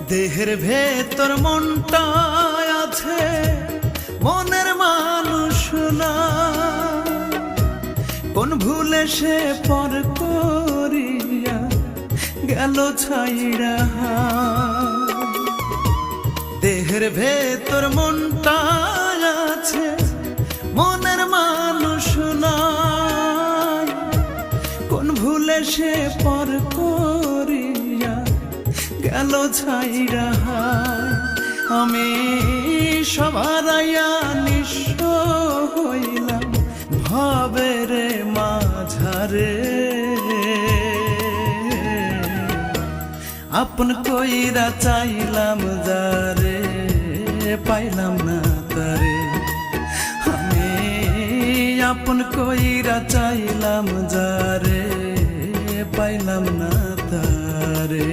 দেহের ভেতর মনটা আছে, মনের মানুষ না। কোন ভুলে সে পর করিয়া গেল ছাইড়া। দেহের ভেতর মনটা আছে, মনের মানুষ না। কোন ভুলে সে পর করিয়া গেল ছাইড়া। আমি সবার নিঃস্ব হইলাম ভবের মাঝারে। আপন কইরা চাইলাম যারে, পাইলাম না তারে। আমি আপন কইরা চাইলাম যারে, পাইলাম না তারে।